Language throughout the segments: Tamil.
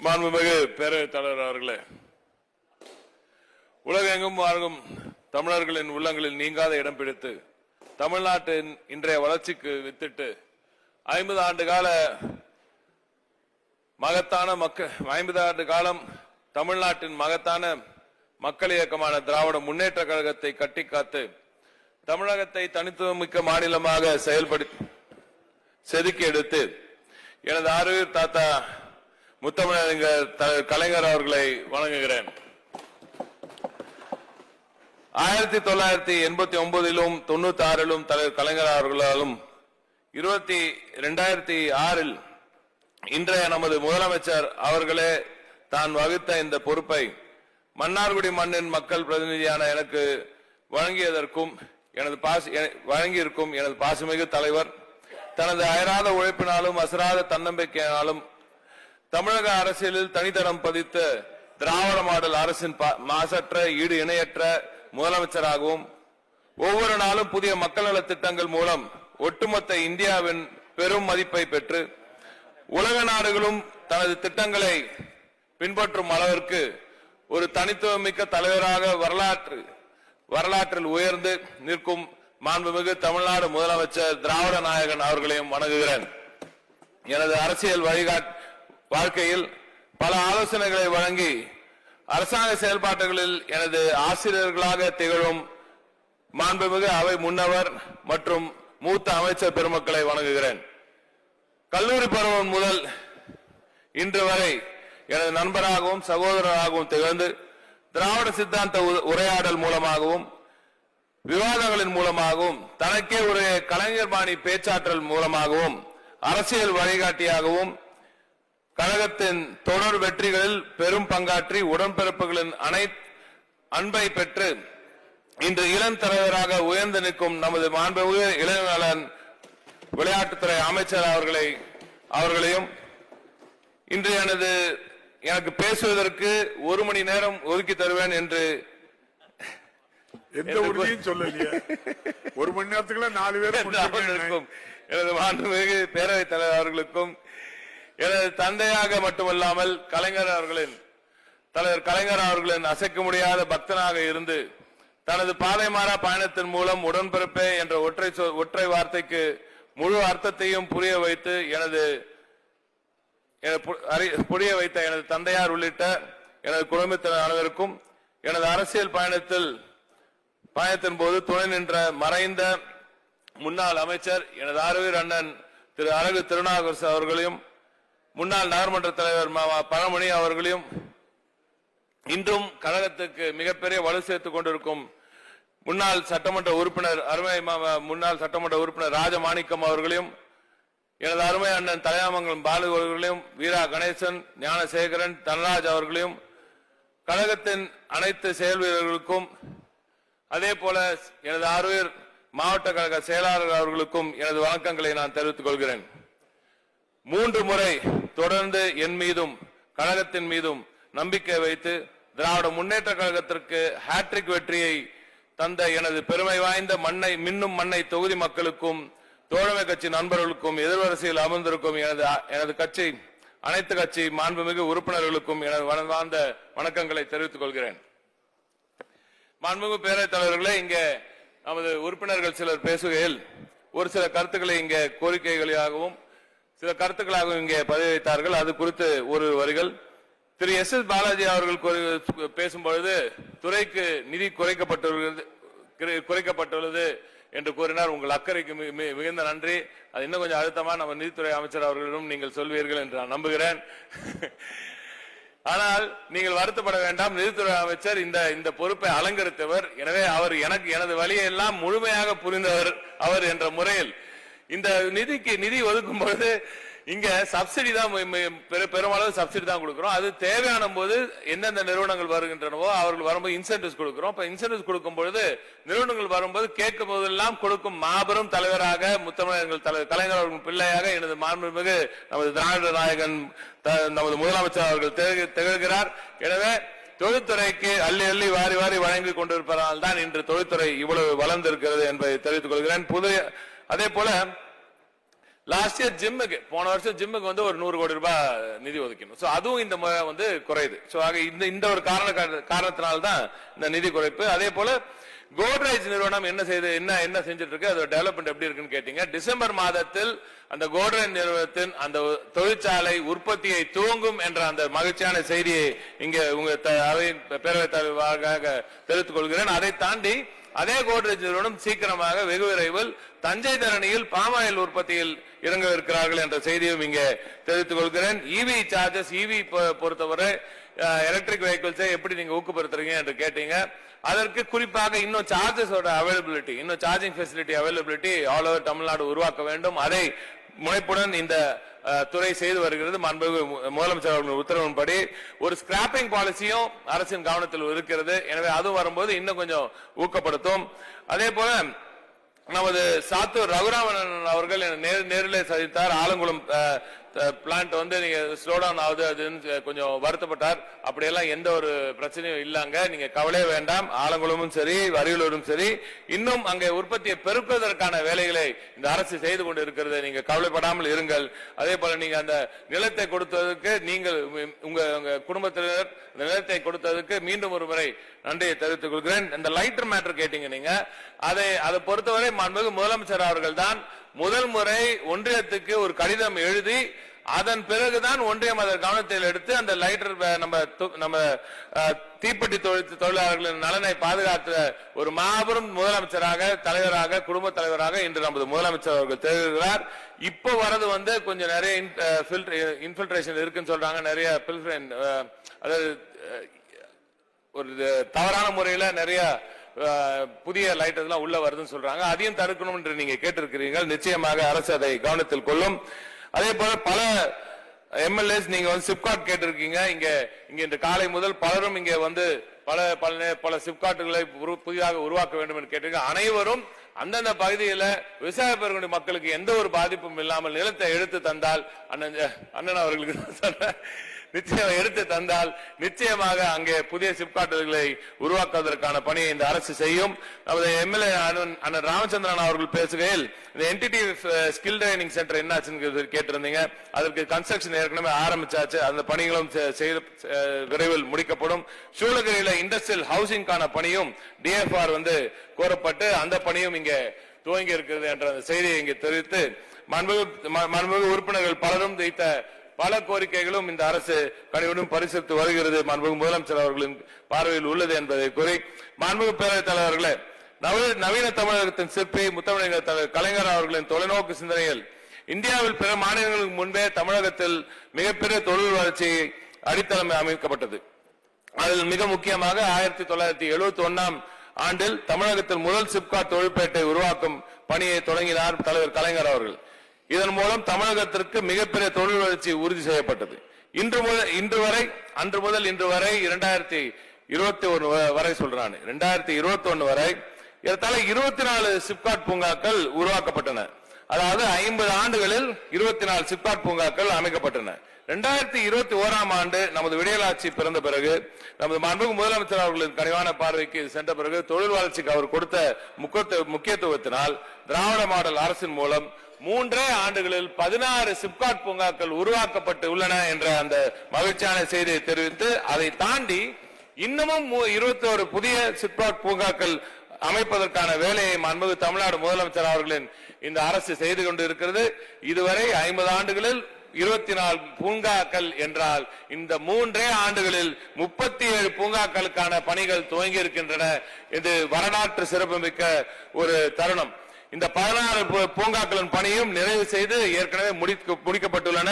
மாண்புமிகு பேரவைத் தலைவர் அவர்களே, உலகெங்கும் வாழும் தமிழர்களின் உள்ளங்களில் நீங்காத இடம் பிடித்து தமிழ்நாட்டின் இன்றைய வளர்ச்சிக்கு வித்திட்டு 50 ஆண்டு கால மகத்தான 50 ஆண்டு காலம் தமிழ்நாட்டின் மகத்தான மக்கள் இயக்கமான திராவிட முன்னேற்ற கழகத்தை கட்டி காத்து தமிழகத்தை தனித்துவமிக்க மாநிலமாக செதுக்கி எடுத்து எனது ஆறுயிர் தாத்தா முத்தமிழறிஞர் கலைஞர் அவர்களை வணங்குகிறேன். 1989 96 தலைவர் கலைஞர் அவர்களாலும் 2006 இன்றைய நமது முதலமைச்சர் அவர்களே தான் வகித்த இந்த பொறுப்பை மன்னார்குடி மண்ணின் மக்கள் பிரதிநிதியான எனக்கு வழங்கியிருக்கும் எனது பாசமிகு தலைவர் தனது அயராத உழைப்பினாலும் அசராத தன்னம்பிக்கையினாலும் தமிழக அரசியலில் தனித்தரம் பதித்த திராவிட மாடல் அரசின் மாசற்ற ஈடு இணையற்ற முதலமைச்சராகவும் ஒவ்வொரு நாளும் புதிய மக்கள் நல திட்டங்கள் மூலம் ஒட்டுமொத்த இந்தியாவின் பெரும் மதிப்பை பெற்று உலக நாடுகளும் தனது திட்டங்களை பின்பற்றும் அளவிற்கு ஒரு தனித்துவமிக்க தலைவராக வரலாற்றில் உயர்ந்து நிற்கும் மாண்புமிகு தமிழ்நாடு முதலமைச்சர் திராவிட நாயகன் அவர்களையும் வணங்குகிறேன். எனது அரசியல் வாழ்க்கையில் பல ஆலோசனைகளை வழங்கி அரசாங்க செயல்பாடுகளில் எனது ஆசிரியர்களாக திகழும் மாண்புமிகு அவை முன்னவர் மற்றும் மூத்த அமைச்சர் பெருமக்களை வணங்குகிறேன். கல்லூரி பருவம் முதல் இன்று வரை எனது நண்பராகவும் சகோதரராகவும் திகழ்ந்து திராவிட சித்தாந்த உரையாடல் மூலமாகவும் விவாதங்களின் மூலமாகவும் தனக்கே ஒரு கலைஞர்பாணி பேச்சாற்றல் மூலமாகவும் அரசியல் வழிகாட்டியாகவும் கழகத்தின் தொடர் வெற்றிகளில் பெரும் பங்காற்றி உடன்பிறப்புகளின் அன்பை பெற்று இன்று இளம் தலைவராக உயர்ந்து நிற்கும் நமது மாண்புமிகு இளைஞர் விளையாட்டுத்துறை அமைச்சர் அவர்களையும் இன்று எனக்கு பேசுவதற்கு 1 மணி நேரம் ஒதுக்கி தருவேன் என்று எந்த உறுதியும் சொல்லலையே. 1 மணி நேரத்துக்குள்ள 4 பேர் எனது மாண்புமிகு பேரவைத் தலைவர் அவர்களுக்கும் எனது தந்தையாக மட்டுமல்லாமல் தலைவர் கலைஞர் அவர்களின் அசைக்க முடியாத பக்தனாக இருந்து தனது பாதை மாறா பயணத்தின் மூலம் உடன்பிறப்பே என்ற ஒற்றை வார்த்தைக்கு முழு அர்த்தத்தையும் புரிய வைத்த எனது தந்தையார் உள்ளிட்ட எனது குடும்பத்தினர் அனைவருக்கும் எனது அரசியல் பயணத்தின் போது துணை நின்ற மறைந்த முன்னாள் அமைச்சர் எனது ஆறுயிர் அண்ணன் திரு அழகு திருநாகரசு அவர்களையும் முன்னாள் நகர்மன்ற தலைவர் பழமணி அவர்களையும் இன்றும் கழகத்துக்கு மிகப்பெரிய வலு சேர்த்துக் கொண்டிருக்கும் முன்னாள் சட்டமன்ற உறுப்பினர் முன்னாள் சட்டமன்ற உறுப்பினர் ராஜமாணிக்கம் அவர்களையும் எனது அருமை அண்ணன் தலையாமங்கலம் பாலு அவர்களையும் வீரா கணேசன் ஞானசேகரன் தனராஜ் அவர்களையும் கழகத்தின் அனைத்து செயல் வீரர்களுக்கும் அதே போல எனது ஆறுயிர் மாவட்ட கழக செயலாளர் அவர்களுக்கும் எனது வணக்கங்களை நான் தெரிவித்துக் கொள்கிறேன். 3 முறை தொடர்ந்து என் மீதும் கழகத்தின் மீதும் நம்பிக்கை வைத்து திராவிட முன்னேற்ற கழகத்திற்கு ஹாட்ரிக் வெற்றியை தந்த எனது பெருமை வாய்ந்த மின்னும் மண்ணை தொகுதி மக்களுக்கும் தோழமை கட்சி நண்பர்களுக்கும் எதிர்வரிசையில் அமர்ந்திருக்கும் எனது கட்சி அனைத்து கட்சி மாண்புமிகு உறுப்பினர்களுக்கும் எனது வாழ்ந்த வணக்கங்களை தெரிவித்துக் கொள்கிறேன். மாண்புமிகு பேரவைத் தலைவர்களே, இங்கே நமது உறுப்பினர்கள் சிலர் பேசுகையில் ஒரு சில கருத்துக்களை இங்கே கோரிக்கைகளாகவும் சில கருத்துக்களாகவும் இங்கே பதிவு வைத்தார்கள். அது குறித்து ஒரு வரிகள். திரு எஸ். பாலாஜி அவர்கள் பேசும்பொழுது துறைக்கு நிதி குறைக்கப்பட்டுள்ளது என்று கூறினார். உங்கள் அக்கறைக்கு மிகுந்த நன்றி. அது இன்னும் கொஞ்சம் அழுத்தமா நம்ம நிதித்துறை அமைச்சர் அவர்களிடம் நீங்கள் சொல்வீர்கள் என்று நான் நம்புகிறேன். ஆனால் நீங்கள் வருத்தப்பட வேண்டாம். நிதித்துறை அமைச்சர் இந்த பொறுப்பை அலங்கரித்தவர். எனவே அவர் எனது வழியை எல்லாம் முழுமையாக புரிந்தவர் அவர் என்ற முறையில் இந்த நிதி ஒதுக்கும் பொழுது இங்க சப்சிடி தான் பெருமளவு சப்சிடி தான் கொடுக்கிறோம். அது தேவையான போது எந்தெந்த நிறுவனங்கள் வருகின்றனவோ அவர்கள் வரும்போது இன்சென்டிவ்ஸ் கொடுக்கிறோம். இன்சென்டிவ்ஸ் கொடுக்கும் பொழுது நிறுவனங்கள் வரும்போது கேட்கும் போதெல்லாம் கொடுக்கும் மாபெரும் தலைவராக முத்தமிழர்கள் தலைவர் கலைஞர் அவர்கள் பிள்ளையாக எனது மாண்புமிகு நமது திராவிட நாயகன் நமது முதலமைச்சர் அவர்கள் திகழ்கிறார். எனவே தொழில்துறைக்கு அள்ளி அள்ளி வாரி வாரி வழங்கி கொண்டிருப்பதால் தான் இன்று தொழில்துறை இவ்வளவு வளர்ந்திருக்கிறது என்பதை தெரிவித்துக் கொள்கிறேன். அதே போல லாஸ்ட் இயர் ஜிம்முக்கு போன வருஷம் ஜிம்முக்கு வந்து ஒரு 100 கோடி ரூபாய் நிதி ஒதுக்கணும். சோ அதுவும் இந்த முறை வந்து குறையுது. சோ ஆக இந்த ஒரு காரணத்தினால்தான் இந்த நிதி குறைப்பு. அதே போல கோட்ரேஜ் நிறுவனம் என்ன செஞ்சுட்டு இருக்கு, அதோட டெவலப்மெண்ட் எப்படி இருக்குன்னு கேட்டீங்க. டிசம்பர் மாதத்தில் அந்த கோட்ரேஜ் நிறுவனத்தின் அந்த தொழிற்சாலை உற்பத்தியை துவங்கும் என்ற அந்த மகிழ்ச்சியான செய்தியை இங்க உங்க பேரவைத் தலைவராக தெரிவித்துக் கொள்கிறேன். அதை தாண்டி அதே கோட்ரேஜ் நிறுவனம் சீக்கிரமாக வெகு விரைவில் தஞ்சை தரணியில் பாமாயில் உற்பத்தியில் இறங்க இருக்கிறார்கள் என்ற செய்தியும் இங்கே தெரிவித்துக் கொள்கிறேன். இவி சார்ஜஸ், இவி பொறுத்தவரை எலக்ட்ரிக் வெஹிக்கிள்ஸை எப்படி நீங்க ஊக்கப்படுத்துறீங்க என்று கேட்டீங்க. அதற்கு குறிப்பாக இன்னும் சார்ஜஸோட அவைலபிலிட்டி, இன்னும் charging facility availability all over Tamil Nadu உருவாக்க வேண்டும். அதை முனைப்புடன் இந்த துறை செய்து வருகிறது. முதலமைச்சர் அவர்கள் உத்தரவின்படி ஒரு ஸ்கிராப்பிங் பாலிசியும் அரசின் கவனத்தில் இருக்கிறது. எனவே அது வரும்போது இன்னும் கொஞ்சம் ஊக்கப்படுத்தும். அதே போல நமது சாத்தூர் ரகுராமன் அவர்கள் நேரிலே சந்தித்தார். ஆலங்குளம் பிளான்ட் வந்து நீங்க ஸ்லோ டவுன் ஆகுது அதுன்னு கொஞ்சம் வருத்தப்பட்டார். அப்படியெல்லாம் எந்த ஒரு பிரச்சனையும் இல்லங்க, நீங்க கவலையே வேண்டாம். ஆலங்குளமும் சரி அரியலூரும் சரி இன்னும் அங்கே உற்பத்தியை பெருக்குவதற்கான வேலைகளை இந்த அரசு செய்து கொண்டு இருக்கிறது. நீங்க கவலைப்படாமல் இருங்கள். அதே போல நீங்க அந்த நிலத்தை கொடுத்ததற்கு நீங்கள் உங்க குடும்பத்தினர் நிலத்தை கொடுத்ததற்கு மீண்டும் ஒரு முறை நன்றியை தெரிவித்துக் கொள்கிறேன். இந்த லைட்டர் மேட்டர் கேட்டீங்க நீங்க, அதை பொறுத்தவரை மாண்புமிகு முதலமைச்சர் அவர்கள் தான் முதல் முறை ஒன்றியத்துக்கு ஒரு கடிதம் எழுதி அதன் பிறகுதான் ஒன்றியம் அதன் கவனத்தில் எடுத்து அந்த லைட்டர் நம்ம தீப்பெட்டி தொழிலாளர்களின் நலனை பாதுகாத்த ஒரு மாபெரும் முதலமைச்சராக, தலைவராக, குடும்ப தலைவராக இன்று நமது முதலமைச்சர் அவர்கள் தெரிவிக்கிறார். இப்போ வரது வந்து கொஞ்சம் நிறைய இன்ஃபில்ட்ரேஷன் இருக்குன்னு சொல்றாங்க. நிறைய அதாவது ஒரு தவறான முறையில நிறைய புதிய லைட்டர்ஸ் எல்லாம் உள்ள வருதுன்னு சொல்றாங்க. அதையும் தடுக்கணும் என்று நீங்க கேட்டிருக்கிறீர்கள். நிச்சயமாக அரசு அதை கவனத்தில் கொள்ளும். அதே போல பல எம்எல்ஏஸ் நீங்க வந்து சிப்காட் கேட்டிருக்கீங்க. இங்க இன்று காலை முதல் பலரும் இங்க வந்து பல சிப்காட்டுகளை புதிதாக உருவாக்க வேண்டும் என்று கேட்டிருக்கீங்க. அனைவரும் அந்தந்த பகுதியில் விவசாய பெருங்குடி மக்களுக்கு எந்த ஒரு பாதிப்பும் இல்லாமல் நிலத்தை எடுத்து தந்தால் அண்ணன் அவர்களுக்கு நிச்சயம் எடுத்து தந்தால் நிச்சயமாக அங்கே புதிய சிப்காட்டுகளை உருவாக்குவதற்கான பணியை இந்த அரசு செய்யும். நமது எம்எல்ஏ அண்ணன் ராமச்சந்திரன் அவர்கள் பேசுகையில் இந்த என்டிடி ஸ்கில் ட்ரைனிங் சென்டர் என்னாச்சுன்னு கேட்டிருந்தீங்க. அதற்கு கன்ஸ்ட்ரக்ஷன் ஏற்கனவே ஆரம்பிச்சாச்சு. அந்த பணிகளும் விரைவில் முடிக்கப்படும். சூளகிரியில இண்டஸ்ட்ரியல் ஹவுசிங்கான பணியும் டிஎஃப்ஆர் வந்து கோரப்பட்டு அந்த பணியும் இங்கே துவங்கி இருக்கிறது என்ற செய்தியை இங்கே தெரிவித்து மாண்புமிகு உறுப்பினர்கள் பலரும் வைத்த பல கோரிக்கைகளும் இந்த அரசு கனிவுடன் பரிசீலித்து வருகிறது. மாண்புமிகு முதலமைச்சர் அவர்களின் பார்வையில் உள்ளது என்பதை கூறி, மாண்புமிகு பேரவைத் தலைவர்களே, நவீன தமிழகத்தின் சிற்பி முத்தமிழர் தலைவர் கலைஞர் அவர்களின் தொலைநோக்கு சிந்தனையில் இந்தியாவில் பிற மாநிலங்களுக்கு முன்பே தமிழகத்தில் மிகப்பெரிய தொழில் வளர்ச்சி அடித்தளம் அமைக்கப்பட்டது. அதில் மிக முக்கியமாக 1971 ஆண்டில் தமிழகத்தில் முதல் சிப்காட் தொழிற்பேட்டை உருவாக்கும் பணியை தொடங்கினார் தலைவர் கலைஞர் அவர்கள். இதன் மூலம் தமிழகத்திற்கு மிகப்பெரிய தொழில் வளர்ச்சி உறுதி செய்யப்பட்டது. அன்று முதல் இன்று வரை 2021 வரை சொல்றான் 2021 வரை ஏறத்தாழ 24 சிப்காட் பூங்காக்கள் உருவாக்கப்பட்டன. அதாவது 50 ஆண்டுகளில் 24 சிப்காட் பூங்காக்கள் அமைக்கப்பட்டன. 2021 ஆண்டு நமது விடியலாட்சி பிறந்த பிறகு நமது மாண்புமிகு முதலமைச்சர் அவர்களின் கனிவான பார்வைக்கு சென்ற பிறகு தொழில் வளர்ச்சிக்கு அவர் கொடுத்த முக்கியத்துவத்தினால் திராவிட மாடல் அரசின் மூலம் 3 ஆண்டுகளில் 16 சிப்காட் பூங்காக்கள் உருவாக்கப்பட்டு உள்ளன என்ற அந்த மகிழ்ச்சியான செய்தியை தெரிவித்து, அதை தாண்டி இன்னமும் 21 புதிய சிப்காட் பூங்காக்கள் அமைப்பதற்கான வேலையை மாண்புமிகு தமிழ்நாடு முதலமைச்சர் அவர்களின் இந்த அரசு செய்து கொண்டிருக்கிறது. இதுவரை 50 ஆண்டுகளில் 24 பூங்காக்கள் என்றால் இந்த 3 ஆண்டுகளில் 37 பூங்காக்களுக்கான பணிகள் துவங்கி இருக்கின்றன. இது வரலாற்று சிறப்புமிக்க ஒரு தருணம். இந்த 16 பூங்காக்களின் பணியும் நிறைவு செய்து ஏற்கனவே முடிக்கப்பட்டுள்ளன.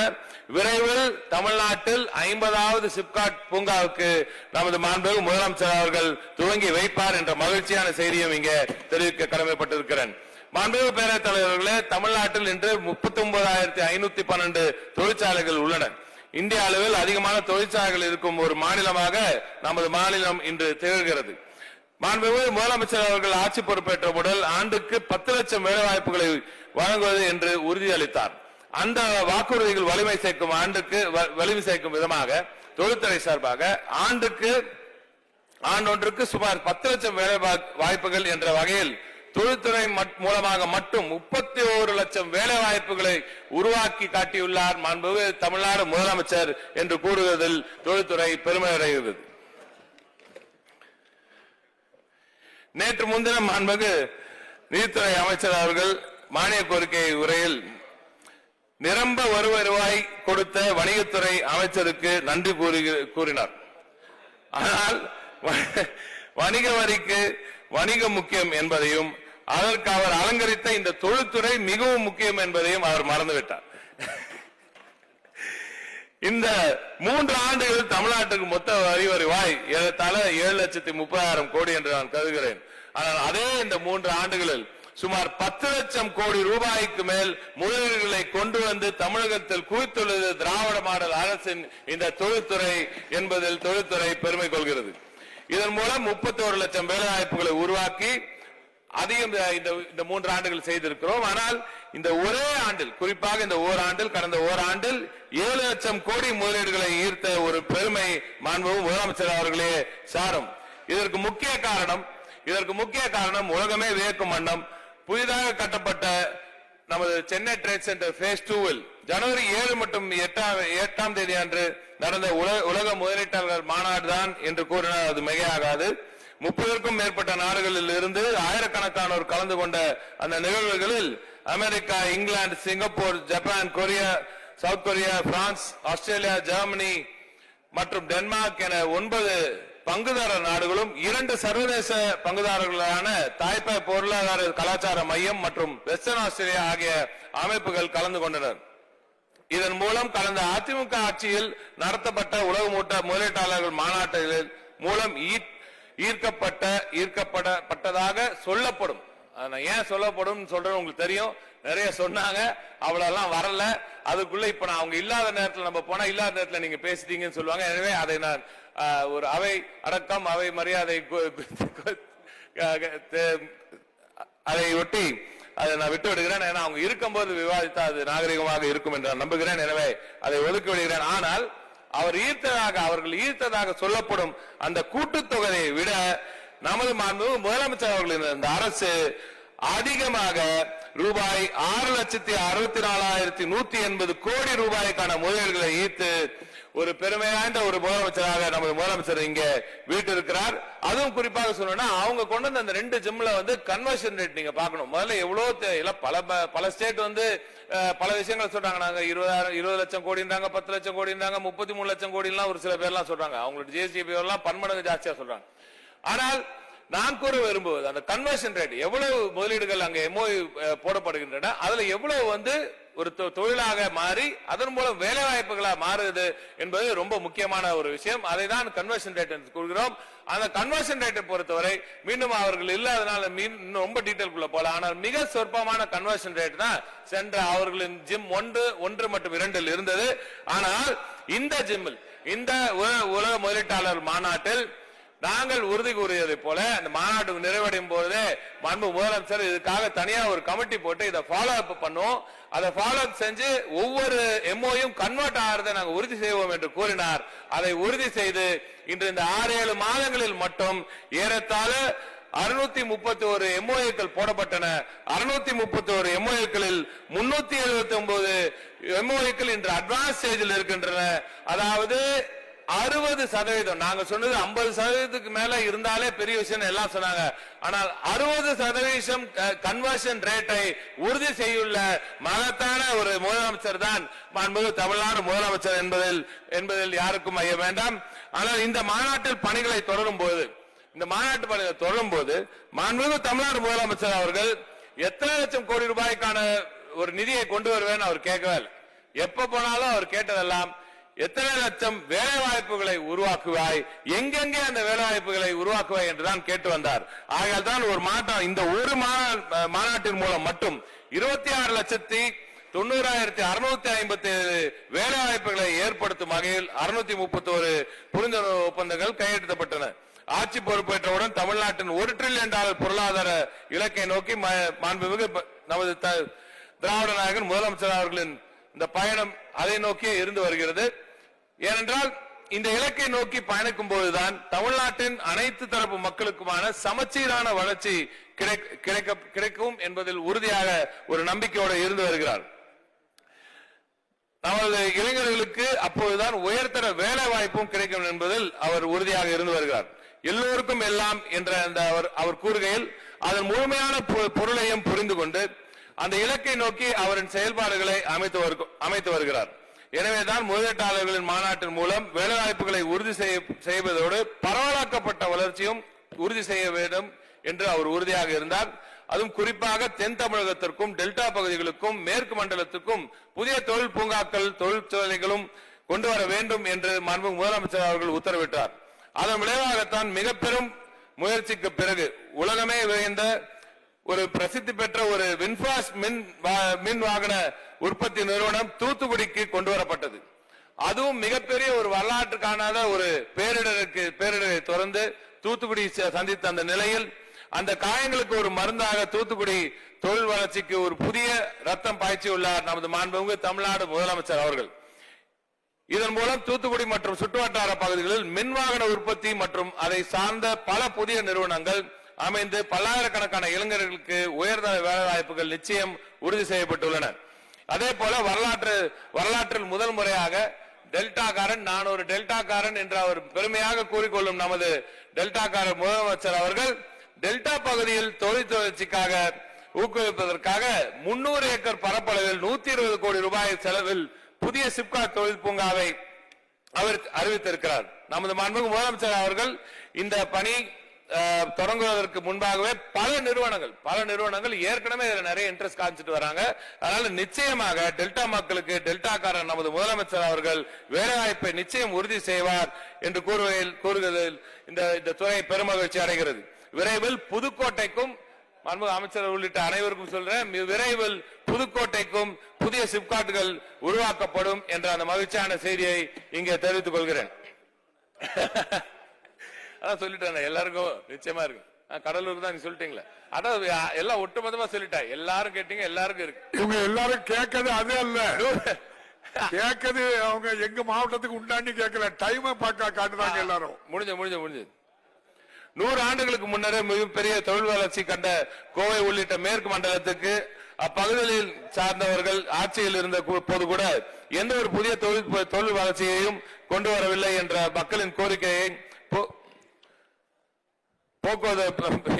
விரைவில் தமிழ்நாட்டில் 50வது சிப்காட் பூங்காவுக்கு நமது மாண்புமிகு முதலமைச்சர் அவர்கள் துவங்கி வைப்பார் என்ற மகிழ்ச்சியான செய்தியும் இங்கே தெரிவிக்க கடமைப்பட்டிருக்கிறேன். மாண்புமிகு பேரவைத் தலைவர்களே, தமிழ்நாட்டில் இன்று 39,512 தொழிற்சாலைகள் உள்ளன. இந்திய அளவில் அதிகமான தொழிற்சாலைகள் இருக்கும் ஒரு மாநிலமாக நமது மாநிலம் இன்று திகழ்கிறது. மாண்புமிகு முதலமைச்சர் அவர்கள் ஆட்சி பொறுப்பேற்ற முதல் ஆண்டுக்கு 10 லட்சம் வேலை வாய்ப்புகளை வழங்குவது என்று உறுதியளித்தார். அந்த வாக்குறுதிகள் வலிமை சேர்க்கும் விதமாக தொழில்துறை சார்பாக ஆண்டொன்றுக்கு சுமார் 10 லட்சம் வேலை வாய்ப்புகள் என்ற வகையில் தொழில்துறை மூலமாக மட்டும் 31 லட்சம் வேலை வாய்ப்புகளை உருவாக்கி காட்டியுள்ளார் மாண்புமிகு தமிழ்நாடு முதலமைச்சர் என்று கூறுவதில் தொழில்துறை பெருமை அடைகிறது. நேற்று முன்தினம் மாண்புமிகு நிதித்துறை அமைச்சர் அவர்கள் மானிய கோரிக்கை உரையில் நிரம்ப வருவாய் கொடுத்த வணிகத்துறை அமைச்சருக்கு நன்றி கூறினார். ஆனால் வணிக வரிக்கு வணிகம் முக்கியம் என்பதையும் அதற்கு அவர் அலங்கரித்த இந்த தொழில்துறை மிகவும் முக்கியம் என்பதையும் அவர் மறந்துவிட்டார். இந்த 3 ஆண்டுகளில் தமிழ்நாட்டுக்கு மொத்த வரி வருவாய் ஏறத்தாழ 7,30,000 கோடி என்று நான் கருதுகிறேன். ஆனால் அதே இந்த 3 ஆண்டுகளில் சுமார் 10 லட்சம் கோடி ரூபாய்க்கு மேல் முதலீடுகளை கொண்டு வந்து தமிழகத்தில் குவித்துள்ளது திராவிட மாடல் அரசின் இந்த தொழில்துறை என்பதில் தொழில்துறை பெருமை கொள்கிறது. இதன் மூலம் 31 லட்சம் வேலை வாய்ப்புகளை உருவாக்கி அதிகம் இந்த 3 ஆண்டுகள் செய்திருக்கிறோம். ஆனால் இந்த ஒரே ஆண்டில், குறிப்பாக இந்த ஓராண்டில், கடந்த ஓராண்டில் 7 லட்சம் கோடி முதலீடுகளை ஈர்த்த ஒரு பெருமை மாண்புமிகு முதலமைச்சர் அவர்களே சாரும். இதற்கு முக்கிய காரணம் உலகமே வியக்கும் வண்ணம் புதிதாக கட்டப்பட்ட நமது சென்னை ட்ரேட் சென்டர் Phase 2 ஜனவரி 7 மற்றும் 8ஆம் தேதி அன்று நடந்த உலக முதலீட்டாளர்கள் மாநாடு தான் என்று கூறினால் அது மிகையாகாது. 30க்கும் மேற்பட்ட நாடுகளில் இருந்து ஆயிரக்கணக்கானோர் கலந்து கொண்ட அந்த நிகழ்வுகளில் America, England, Singapore, Japan, Korea, south Korea, France, Australia, Germany மற்றும் டென்மார்க் என 9 பங்குதாரர் நாடுகளும் 2 சர்வதேச பங்குதாரர்களான தாய்பாய் பொருளாதார கலாச்சார மையம் மற்றும் வெஸ்டர்ன் ஆஸ்திரேலியா ஆகிய அமைப்புகள் கலந்து கொண்டனர். இதன் மூலம் கடந்த அதிமுக ஆட்சியில் நடத்தப்பட்ட உலக முதலீட்டாளர்கள் மாநாட்டில் மூலம் ஈர்க்கப்பட்டதாக சொல்லப்படும். ஏன் சொல்லப்படும் சொல்றது உங்களுக்கு தெரியும். நிறைய சொன்னாங்க, அவ்வளவு வரல. அதுக்குள்ள இப்ப நான் அவங்க இல்லாத நேரத்தில் நம்ம போனா இல்லாத நேரத்தில் நீங்க பேசிட்டீங்கன்னு சொல்லுவாங்க. எனவே அதை நான் ஒரு அவை அடக்கம், அவை மரியாதை அதை ஒட்டி அதை நான் விட்டு விடுகிறேன். ஏன்னா அவங்க இருக்கும்போது விவாதித்தா அது நாகரிகமாக இருக்கும் என்று நான் நம்புகிறேன். எனவே அதை ஒதுக்கி விடுகிறேன். ஆனால் அவர்கள் ஈர்த்ததாக சொல்லப்படும் அந்த கூட்டுத்தொகையை விட நமது மாண்புமிகு முதலமைச்சர் அவர்களின் இந்த அரசு அதிகமாக ரூபாய் 6,64,180 கோடி ரூபாய்க்கான முதலீடுகளை ஈர்த்து ஒரு பெருமை வாய்ந்த ஒரு முதலமைச்சராக நமது முதலமைச்சர் இங்கே வீட்டிருக்கிறார். அதுவும் குறிப்பாக சொல்லணும்னா அவங்க கொண்டு வந்த அந்த 2 ஜிம்ல கன்வர்ஷன் ரேட் நீங்க பார்க்கணும். முதல்ல எவ்வளவு பல ஸ்டேட் பல விஷயங்கள் சொல்றாங்க. நாங்க 20 லட்சம் கோடின்றாங்க, 10 லட்சம் கோடின்றாங்க, 33 லட்சம் கோடி எல்லாம் ஒரு சில பேர்லாம் சொல்றாங்க. அவங்களோட ஜிஎஸ்டிபி எல்லாம் பன்மடங்கு ஜாஸ்தியா சொல்றாங்க. ஆனால் நான் கூற விரும்புவது அந்த கன்வர்ஷன் ரேட் எவ்வளவு முதலீடுகள் அங்க எம்ஓயு போடப்படுகின்றன, அதுல எவ்வளவு ஒரு தொழிலாக மாறி அதன் மூலம் வேலை வாய்ப்புகளா மாறுது என்பது ரொம்ப முக்கியமான ஒரு விஷயம். அதை தான் கன்வர்ஷன் ரேட் என்று கூறுகிறோம். அந்த கன்வர்ஷன் ரேட்டை பொறுத்தவரை மீண்டும் அவர்கள் இல்லாதனால ரொம்ப டீட்டெயிலுக்குள்ள போல. ஆனால் மிக சொற்பமான கன்வர்ஷன் ரேட் தான் சென்ற அவர்களின் ஜிம் 1 மற்றும் 2 இருந்தது. ஆனால் இந்த ஜிம்மில், இந்த உலக முதலீட்டாளர் மாநாட்டில் நாங்கள் உறுதி கூறியதை போல அந்த மாநாட்டுக்கு நிறைவடையும் போதே மாண்பு முதலமைச்சர் இதுக்காக தனியா ஒரு கமிட்டி போட்டு இதை ஃபாலோ அப் பண்ணுவோம். அதை ஃபாலோ அப் செஞ்சு ஒவ்வொரு எம்ஓயும் கன்வெர்ட் ஆகிறதை நாங்கள் உறுதி செய்வோம் என்று கூறினார். அதை உறுதி செய்து இன்று இந்த 6-7 மாதங்களில் மட்டும் ஏறத்தாழ 631 எம்ஓஏக்கள் போடப்பட்டன. 631 எம்ஓஏக்களில் 379 எம்ஓஏக்கள் இன்று அட்வான்ஸ் ஸ்டேஜில் இருக்கின்றன. அதாவது 60%. நாங்க சொன்னது 50% மேல இருந்தாலே பெரிய விஷயம் எல்லாம் சொன்னாங்க. ஆனால் 60% கன்வர்ஷன் ரேட்டை உறுதி செய்துள்ள மகத்தான ஒரு முதலமைச்சர் தான் மாண்புமிகு தமிழ்நாடு முதலமைச்சர் என்பதில் யாருக்கும் ஐய வேண்டாம். ஆனால் இந்த மாநாட்டில் பணிகளை தொடரும் போது மாண்புமிகு தமிழ்நாடு முதலமைச்சர் அவர்கள் எத்தனை லட்சம் கோடி ரூபாய்க்கான ஒரு நிதியை கொண்டு வருவேன் அவர் கேட்கவே இல்லை. எப்ப போனாலும் அவர் கேட்டதெல்லாம் எத்தனை லட்சம் வேலை வாய்ப்புகளை உருவாக்குவாய், எங்கெங்கே அந்த வேலை வாய்ப்புகளை உருவாக்குவாய் என்றுதான் கேட்டு வந்தார். ஆகையால் தான் ஒரு மாற்றம் இந்த ஒரு மாநாட்டின் மூலம் மட்டும் 26,90,657 வேலை வாய்ப்புகளை ஏற்படுத்தும் வகையில் 631 புரிந்துணர்வு ஒப்பந்தங்கள் கையெழுத்தப்பட்டன. ஆட்சி பொறுப்பேற்றவுடன் தமிழ்நாட்டின் $1 டிரில்லியன் பொருளாதார இலக்கை நோக்கி மாண்புமிகு நமது திராவிட நாயகன் முதலமைச்சர் அவர்களின் இந்த பயணம் அதை நோக்கியே இருந்து வருகிறது. ஏனென்றால் இந்த இலக்கை நோக்கி பயணிக்கும் போதுதான் தமிழ்நாட்டின் அனைத்து தரப்பு மக்களுக்குமான சமச்சீரான வளர்ச்சி கிடைக்கும் என்பதில் உறுதியாக ஒரு நம்பிக்கையோடு இருந்து வருகிறார். நமது இளைஞர்களுக்கு அப்போதுதான் உயர்தர வேலை வாய்ப்பும் கிடைக்கும் என்பதில் அவர் உறுதியாக இருந்து வருகிறார். எல்லோருக்கும் எல்லாம் என்ற அவர் கூறுகையில் அதன் முழுமையான பொருளையும் புரிந்து கொண்டு அந்த இலக்கை நோக்கி அவரின் செயல்பாடுகளை அமைத்து வருகிறார். எனவேதான் முதலீட்டாளர்களின் மாநாட்டின் மூலம் வேலைவாய்ப்புகளை உறுதி செய்வதோடு பரவலாக்கப்பட்ட வளர்ச்சியும் உறுதி செய்ய வேண்டும் என்று அவர் உறுதியாக இருந்தார். அதுவும் குறிப்பாக தென் தமிழகத்திற்கும் டெல்டா பகுதிகளுக்கும் மேற்கு மண்டலத்துக்கும் புதிய தொழில் பூங்காக்கள் தொழிற்சாலைகளும் கொண்டு வர வேண்டும் என்று மாண்புமிகு முதலமைச்சர் அவர்கள் உத்தரவிட்டார். அதன் விளைவாகத்தான் மிக பெரும் முயற்சிக்கு பிறகு உலகமே விரைந்த ஒரு பிரசித்தி பெற்ற ஒரு வின்ஃபாஸ்ட் மின் வாகன உற்பத்தி நிறுவனம் தூத்துக்குடிக்கு கொண்டு வரப்பட்டது. அதுவும் மிகப்பெரிய ஒரு வரலாற்று காணாத ஒரு பேரிடரை தொடர்ந்து தூத்துக்குடி சந்தித்த அந்த நிலையில் அந்த காயங்களுக்கு ஒரு மருந்தாக தூத்துக்குடி தொழில் வளர்ச்சிக்கு ஒரு புதிய ரத்தம் பாய்ச்சியுள்ளார் நமது மாண்புமிகு தமிழ்நாடு முதலமைச்சர் அவர்கள். இதன் மூலம் தூத்துக்குடி மற்றும் சுற்றுவட்டார பகுதிகளில் மின்வாகன உற்பத்தி மற்றும் அதை சார்ந்த பல புதிய நிறுவனங்கள் அமைந்து பல்லாயிரக்கணக்கான இளைஞர்களுக்கு உயர்தர வேலை வாய்ப்புகள் நிச்சயம் உறுதி செய்யப்பட்டுள்ளன. அதே போல வரலாற்றில் முதல் முறையாக டெல்டாக்காரன், நான் ஒரு டெல்டாக்காரன் என்று அவர் பெருமையாக கூறிக்கொள்ளும் நமது டெல்டாக்காரன் முதலமைச்சர் அவர்கள் டெல்டா பகுதியில் தொழில் வளர்ச்சிக்காக ஊக்குவிப்பதற்காக 300 ஏக்கர் பரப்பளவில் 120 கோடி ரூபாய் செலவில் புதிய சிப்காட் தொழில் பூங்காவை அவர் அறிவித்திருக்கிறார். நமது மாண்புமிகு முதலமைச்சர் அவர்கள் இந்த பணி தொடங்குவதற்கு முன்பாகவே பல நிறுவனங்கள் ஏற்கனவே நிறைய இன்ட்ரெஸ்ட் காமிச்சிட்டு வராங்க. அதனால நிச்சயமாக டெல்டா மக்களுக்கு டெல்டாக்காரன் நமது முதலமைச்சர் அவர்கள் வேலைவாய்ப்பை நிச்சயம் உறுதி செய்வார் என்று கூறுவதில் இந்த துறை பெருமகிழ்ச்சி அடைகிறது. விரைவில் புதுக்கோட்டைக்கும் மாண்புமிகு அமைச்சர் உள்ளிட்ட அனைவருக்கும் சொல்றேன், விரைவில் புதுக்கோட்டைக்கும் புதிய சிப்காட்டுகள் உருவாக்கப்படும் என்ற அந்த மகிழ்ச்சியான செய்தியை இங்கே தெரிவித்துக் கொள்கிறேன். அதான் சொல்லிட்டேன், எல்லாருக்கும் நிச்சயமா இருக்கு. கடலூர் தான் நீங்க சொல்லிட்டீங்களா? அதான் எல்லாம் ஒட்டுமொத்தமா சொல்லிட்டேன். எல்லாரும் கேட்டீங்க, எல்லாருக்கும் இருக்கு. இவங்க எல்லாரும் கேட்கறது அதே அல்ல, கேட்கறது அவங்க எங்க மாவட்டத்துக்கு உண்டாண்டி கேட்கல, டைம் பார்க்க காட்டுறாங்க எல்லாரும். முடிஞ்சு 100 ஆண்டுகளுக்கு முன்னரே மிகப்பெரிய தொழில் வளர்ச்சி கண்ட கோவை உள்ளிட்ட மேற்கு மண்டலத்துக்கு அப்பகுதிகளில் சார்ந்தவர்கள் ஆட்சியில் இருந்த போது கூட எந்த ஒரு புதிய தொழில் வளர்ச்சியையும் கொண்டு வரவில்லை என்ற மக்களின் கோரிக்கையை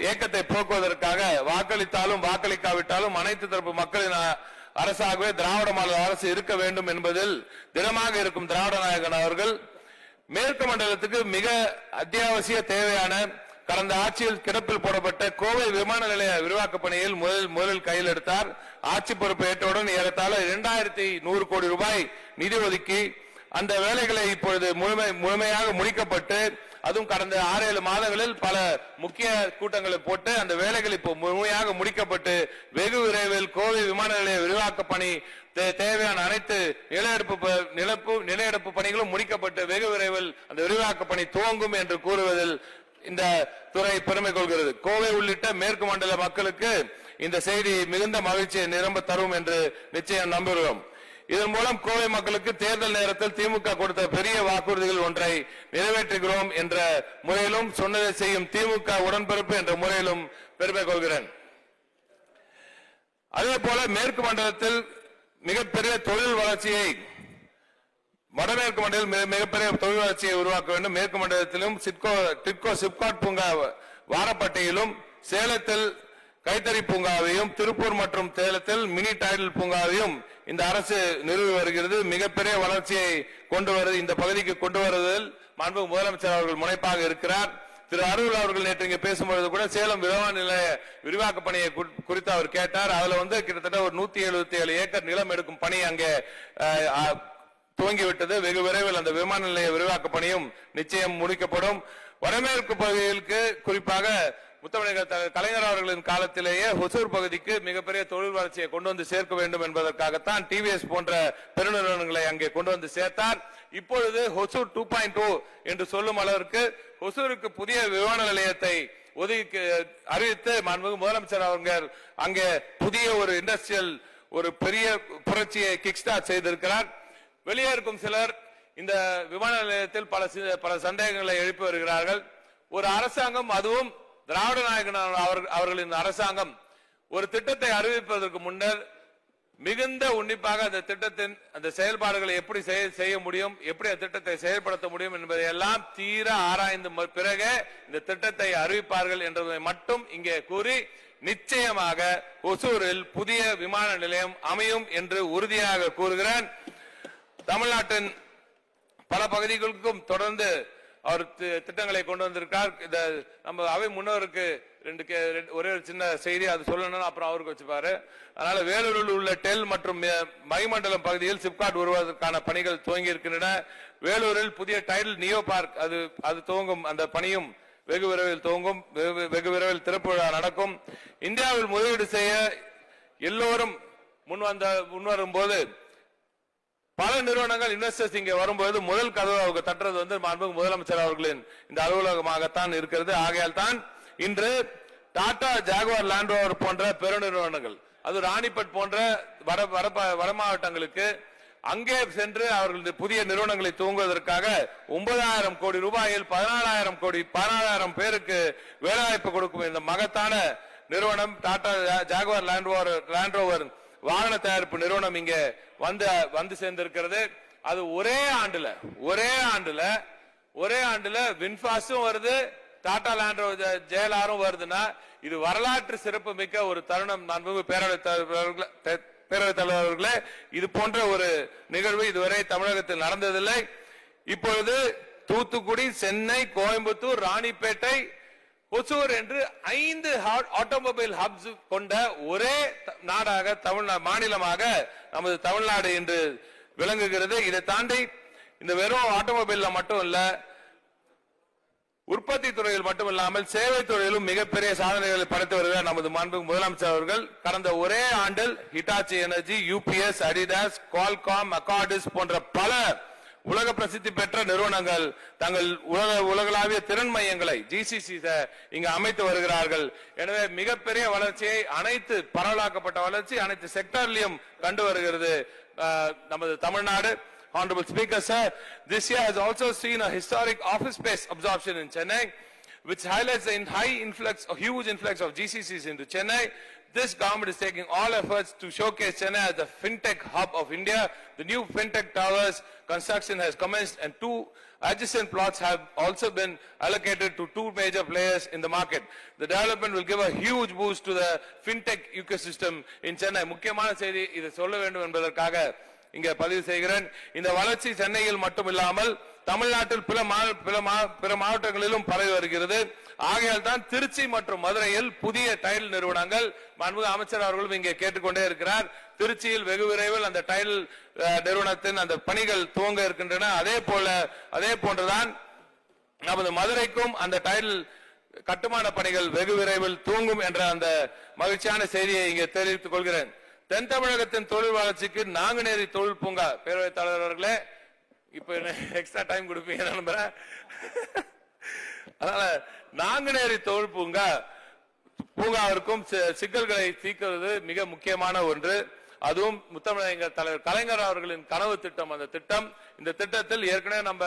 இயக்கத்தை போக்குவதற்காக வாக்களித்தாலும் வாக்களிக்காவிட்டாலும் அனைத்து தரப்பு மக்களின் அரசாகவே திராவிட மாடல் அரசு இருக்க வேண்டும் என்பதில் திடமாக இருக்கும் திராவிட நாயகன் அவர்கள் மேற்கு மண்டலத்துக்கு மிக அத்தியாவசிய தேவையான கடந்த ஆட்சியில் கிடப்பில் போடப்பட்ட கோவை விமான நிலைய விரிவாக்க பணியில் முதலில் கையில் எடுத்தார். ஆட்சி பொறுப்பு ஏற்றவுடன் ஏறத்தாழ 2100 கோடி ரூபாய் நிதி ஒதுக்கி அந்த வேலைகளை இப்பொழுது முழுமையாக முடிக்கப்பட்டு, அதுவும் கடந்த 6-7 மாதங்களில் பல முக்கிய கூட்டங்களை போட்டு அந்த வேலைகள் இப்போ முழுமையாக முடிக்கப்பட்டு வெகு விரைவில் கோவை விமான நிலைய விரிவாக்க பணி தேவையான அனைத்து நிலையெடுப்பு பணிகளும் முடிக்கப்பட்டு வெகு விரைவில் அந்த விரிவாக்க பணி துவங்கும் என்று கூறுவதில் இந்த துறை பெருமை கொள்கிறது. கோவை உள்ளிட்ட மேற்கு மண்டல மக்களுக்கு இந்த செய்தி மிகுந்த மகிழ்ச்சியை நிரம்ப தரும் என்று நிச்சயம் நம்புகிறோம். இதன் மூலம் கோவை மக்களுக்கு தேர்தல் நேரத்தில் திமுக கொடுத்த பெரிய வாக்குறுதிகள் ஒன்றை நிறைவேற்றுகிறோம் என்ற முறையிலும் சொன்னதை செய்யும் திமுக உடன்பிறப்பு என்ற முறையிலும் பெருமை கொள்கிறேன். அதே போல மேற்கு மண்டலத்தில் மிகப்பெரிய தொழில் வளர்ச்சியை வடமேற்கு மண்டலத்தில் மிகப்பெரிய தொழில் வளர்ச்சியை உருவாக்க வேண்டும். மேற்கு மண்டலத்திலும் டிட்கோ சிப்காட் பூங்கா வாரப்பட்டியிலும், சேலத்தில் கைத்தறி பூங்காவையும், திருப்பூர் மற்றும் சேலத்தில் மினி டைடல் பூங்காவையும் இந்த அரசு நிறுவி வருகிறது. மிகப்பெரிய வளர்ச்சியை இந்த பகுதிக்கு கொண்டு வருவதில் மாண்புமிகு முதலமைச்சர் அவர்கள் முனைப்பாக இருக்கிறார். திரு அருள் அவர்கள் நேற்று இங்கே பேசும்பொழுது கூட சேலம் விமான நிலைய விரிவாக்க பணியை குறித்து அவர் கேட்டார். அதுல கிட்டத்தட்ட ஒரு 177 ஏக்கர் நிலம் எடுக்கும் பணி அங்கே துவங்கிவிட்டது. வெகு விரைவில் அந்த விமான நிலைய விரிவாக்க பணியும் நிச்சயம் முடிக்கப்படும். வடமேற்கு பகுதிகளுக்கு குறிப்பாக முத்தமிழர் கலைஞர் அவர்களின் காலத்திலேயே ஹொசூர் பகுதிக்கு மிகப்பெரிய தொழில் வளர்ச்சியை கொண்டு வந்து சேர்க்க வேண்டும் என்பதற்காகத்தான் டிவிஎஸ் போன்ற பெருநிறுவனங்களை அங்கே கொண்டு வந்து சேர்த்தார். இப்பொழுது ஹொசூர் 2.0 என்று சொல்லும் அளவிற்கு ஹொசூருக்கு புதிய விமான நிலையத்தை ஒதுக்கி அறிவித்து மாண்புமிகு முதலமைச்சர் அவர்கள் அங்கே புதிய ஒரு இண்டஸ்ட்ரியல் ஒரு பெரிய புரட்சியை கிக் ஸ்டார்ட் செய்திருக்கிறார். வெளியே இருக்கும் சிலர் இந்த விமான நிலையத்தில் பல சந்தேகங்களை எழுப்பி வருகிறார்கள். ஒரு அரசாங்கம், அதுவும் திராவிட நாயகன் அவர்களின் அரசாங்கம் ஒரு திட்டத்தை அறிவிப்பதற்கு முன்னர் மிகுந்த உன்னிப்பாக அந்த திட்டத்தின் அந்த செயல்பாடுகளை எப்படி செய்ய முடியும், எப்படி அந்த திட்டத்தை செயல்படுத்த முடியும் என்பதை எல்லாம் தீர ஆராய்ந்து பிறகு இந்த திட்டத்தை அறிவிப்பார்கள் என்பதை மட்டும் இங்கே கூறி, நிச்சயமாக ஒசூரில் புதிய விமான நிலையம் அமையும் என்று உறுதியாக கூறுகிறேன். தமிழ்நாட்டின் பல பகுதிகளுக்கும் தொடர்ந்து அவர் திட்டங்களை கொண்டு வந்திருக்கார். இந்த நம்ம அவை முன்னோருக்கு ஒரே ஒரு சின்ன செய்தி அது சொல்லணும், அப்புறம் அவருக்கு வச்சுப்பாரு. அதனால வேலூரில் உள்ள டெல் மற்றும் மகிமண்டலம் பகுதியில் சிப்காட் உருவாவதற்கான பணிகள் துவங்கி இருக்கின்றன. வேலூரில் புதிய டைடல் நியோ பார்க் அது துவங்கும், அந்த பணியும் வெகு விரைவில் துவங்கும், வெகு விரைவில் திறப்பு விழா நடக்கும். இந்தியாவில் முதலீடு செய்ய எல்லோரும் முன்வரும் போது பல நிறுவனங்கள் இன்வெஸ்டர்ஸ் இங்கே வரும்போது முதல் கதவு தட்டுறது மாண்புமிகு முதலமைச்சர் அவர்களின் இந்த அலுவலகமாகத்தான் இருக்கிறது. ஆகையால் தான் இன்று டாடா, ஜாகுவார், லேண்ட் ரோவர் போன்ற பெருநிறுவனங்கள், அது ராணிப்பட் போன்ற வட மாவட்டங்களுக்கு அங்கே சென்று அவர்கள் புதிய நிறுவனங்களை துவங்குவதற்காக 9,000 கோடி ரூபாயில் 14,000 பேருக்கு வேலைவாய்ப்பு கொடுக்கும் இந்த மகத்தான நிறுவனம் டாடா, ஜாகுவார், லேண்ட் ரோவர் வாகன தயாரிப்பு நிறுவனம் இங்க வந்து சேர்ந்திருக்கிறது. அது ஒரே ஆண்டுல வின்பாஸும் வருது, டாடா லேண்ட் ரோவர் ஜெயலரும் வருதுன்னா இது வரலாற்று சிறப்பு மிக்க ஒரு தருணம். பேரவைத் தலைவர்களே, இது போன்ற ஒரு நிகழ்வு இதுவரை தமிழகத்தில் நடந்ததில்லை. இப்பொழுது தூத்துக்குடி, சென்னை, கோயம்புத்தூர், ராணிப்பேட்டை, ஒசூர் என்று 5 ஆட்டோமொபைல் ஹப்ஸ் கொண்ட ஒரே நாடாக மாநிலமாக நமது தமிழ்நாடு என்று விளங்குகிறது. இதை தாண்டி இந்த வெறும் ஆட்டோமொபைல்ல மட்டும் இல்ல, உற்பத்தி துறையில் மட்டுமில்லாமல் சேவை துறையிலும் மிகப்பெரிய சாதனைகளை படைத்து வருகிறார் நமது மாண்புமிகு முதலமைச்சர் அவர்கள். கடந்த ஒரே ஆண்டில் Hitachi Energy, UBS, Adidas, Qualcomm, Accordis போன்ற பல உலக பிரசித்தி பெற்ற நிறுவனங்கள் தங்கள் உலகளாவிய திறன் மையங்களை ஜிசிசி இங்கு அமைத்து வருகிறார்கள். எனவே மிகப்பெரிய வளர்ச்சியை பரவலாக்கப்பட்ட வளர்ச்சி அனைத்து செக்டர்லயும் கண்டு வருகிறது நமது Tamil Nadu. Honorable Speaker, sir, this year has also seen a historic office space absorption in Chennai, which highlights the huge influx of GCCs into Chennai. This government is taking all efforts to showcase Chennai as the fintech hub of India. The new fintech towers construction has commenced and 2 adjacent plots have also been allocated to 2 major players in the market. The development will give a huge boost to the fintech ecosystem in Chennai. முக்கியமான செய்தி இதை சொல்ல வேண்டும் என்பதற்காக இங்க பதிவு செய்கிறேன். இந்த வளர்ச்சி சென்னையில் மட்டுமில்லாமல் தமிழ்நாட்டில் பிற மாவட்டங்களிலும் பரவி வருகிறது. ஆகையால் தான் திருச்சி மற்றும் மதுரையில் புதிய டைல் நிறுவனங்கள் மாண்புமிகு அமைச்சர் அவர்களும் இங்கே கேட்டுக்கொண்டே இருக்கிறார். திருச்சியில் வெகு விரைவில் அந்த டைல் நிறுவனத்தின் அந்த பணிகள் துவங்க இருக்கின்றன. அதே போன்றுதான் நமது மதுரைக்கும் அந்த டைல் கட்டுமான பணிகள் வெகு விரைவில் துவங்கும் என்ற அந்த மகிழ்ச்சியான செய்தியை இங்கே தெரிவித்துக் கொள்கிறேன். தென் தமிழகத்தின் தொழில் வளர்ச்சிக்கு நாங்குநேரி தொழில் பூங்கா, பேரவைத் தலைவர் அவர்களே, இப்ப எக்ஸ்ட்ரா டைம் கொடுப்பீங்க நம்புறேன். அதனால நாங்குநேரி தொழில் பூங்காவிற்கும் சிக்கல்களை தீர்க்கிறது மிக முக்கியமான ஒன்று. அதுவும் முத்தமிழர் தலைவர் கலைஞர் அவர்களின் கனவு திட்டம். அந்த திட்டம், இந்த திட்டத்தில் ஏற்கனவே நம்ம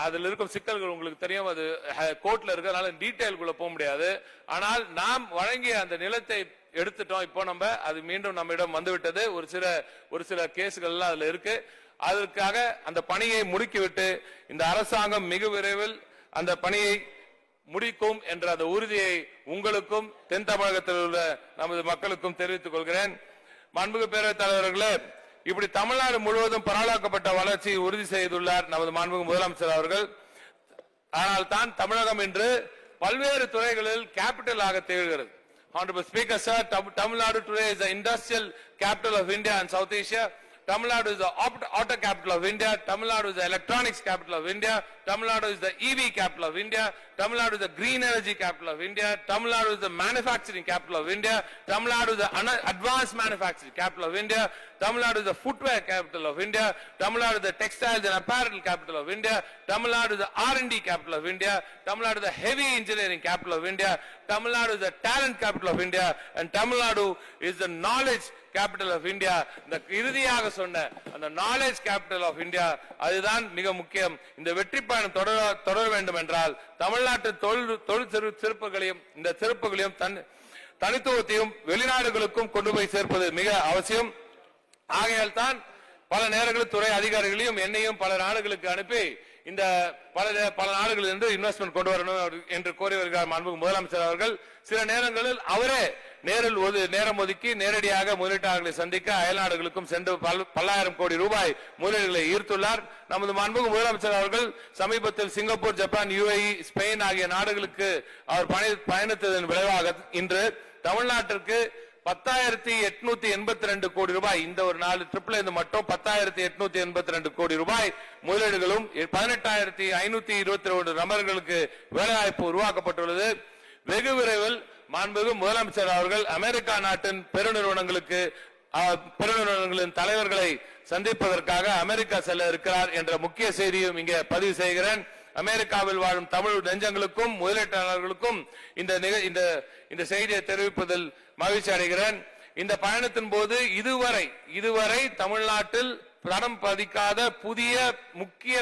அதில் இருக்கும் சிக்கல்கள் உங்களுக்கு தெரியும், அது கோர்ட்ல இருக்கிறதுனால டீடைல்குள்ள போக முடியாது. ஆனால் நாம் வழங்கிய அந்த நிலத்தை எடுத்துட்டோம். இப்போ அது மீண்டும் நம்மிடம் வந்துவிட்டது. ஒரு சில கேசுகள் எல்லாம் அதுல இருக்கு. அதற்காக அந்த பணியை முடுக்கிவிட்டு இந்த அரசாங்கம் மிக விரைவில் அந்த பணியை முடிக்கும் என்ற அந்த உறுதியை உங்களுக்கும் தென் தமிழகத்தில் உள்ள நமது மக்களுக்கும் தெரிவித்துக் கொள்கிறேன். மாண்புமிகு பேரவைத் தலைவர்களே, இப்படி தமிழ்நாடு முழுவதும் பரவலாக்கப்பட்ட வளர்ச்சியை உறுதி செய்துள்ளார் நமது மாண்புமிகு முதலமைச்சர் அவர்கள். ஆனால் தான் தமிழகம் இன்று பல்வேறு துறைகளில் கேபிட்டல் ஆக திகழ்கிறது. Honorable Speaker, sir, Tamil Nadu today is the industrial capital of India and South Asia. Tamil Nadu is the auto capital of India. Tamil Nadu is the electronics capital of India. Tamil Nadu is the EV capital of India. Tamil Nadu is the green energy capital of India. Tamil Nadu is the manufacturing capital of India. Tamil Nadu is the advanced manufacturing capital of India. Tamil Nadu is the footwear capital of India. Tamil Nadu is the textiles and apparel capital of India. Tamil Nadu is the R&D capital of India. Tamil Nadu is the heavy engineering capital of India. Tamil Nadu is the talent capital of India. And Tamil Nadu is the knowledge capital of India. இந்த இறுதியாக சொன்ன அந்த knowledge capital of India அதுதான் மிக முக்கியம். இந்த வெற்றி பயணம் தொடர வேண்டும் என்றால் தமிழ்நாட்டு தொழில் சிறப்புகளையும் இந்த சிறப்புகளையும் தனித்துவத்தையும் வெளிநாடுகளுக்கும் கொண்டு போய் சேர்ப்பது மிக அவசியம். ஆகையால் தான் பல நேரங்களில் துறை அதிகாரிகளையும் என்னையும் பல நாடுகளுக்கு அனுப்பி இந்த பல நாடுகளில் இருந்து இன்வெஸ்ட்மெண்ட் கொண்டு வரணும் என்று கோரி வருகிறார் மாண்புமிகு முதலமைச்சர் அவர்கள். சில நேரங்களில் அவரே நேரில் நேரம் ஒதுக்கி நேரடியாக முதலீட்டாளர்களை சந்திக்க அயல் நாடுகளுக்கும் சென்று பல்லாயிரம் கோடி ரூபாய் முதலீடுகளை ஈர்த்துள்ளார். நமது மாண்புமிகு முதலமைச்சர் அவர்கள் சமீபத்தில் சிங்கப்பூர், ஜப்பான், UAE, ஸ்பெயின் ஆகிய நாடுகளுக்கு அவர் பயணித்ததன் விளைவாக இன்று தமிழ்நாட்டிற்கு 10,882 கோடி ரூபாய், இந்த ஒரு 4 ட்ரிப்ல இருந்து மட்டும் 10,882 கோடி ரூபாய் முதலீடுகளும் 18,521 நபர்களுக்கு வேலைவாய்ப்பு உருவாக்கப்பட்டுள்ளது. வெகு விரைவில் மாண்புமிகு முதலமைச்சர் அவர்கள் அமெரிக்கா நாட்டின் பெருநிறுவனங்களின் தலைவர்களை சந்திப்பதற்காக அமெரிக்கா செல்ல இருக்கிறார் என்ற முக்கிய செய்தியும் இங்கே பதிவு செய்கிறேன். அமெரிக்காவில் வாழும் தமிழ் நெஞ்சங்களுக்கும் முதலீட்டாளர்களுக்கும் இந்த செய்தியை தெரிவிப்பதில் மகிழ்ச்சி அடைகிறேன். இந்த பயணத்தின் போது இதுவரை தமிழ்நாட்டில் தடம் பதிக்காத புதிய முக்கிய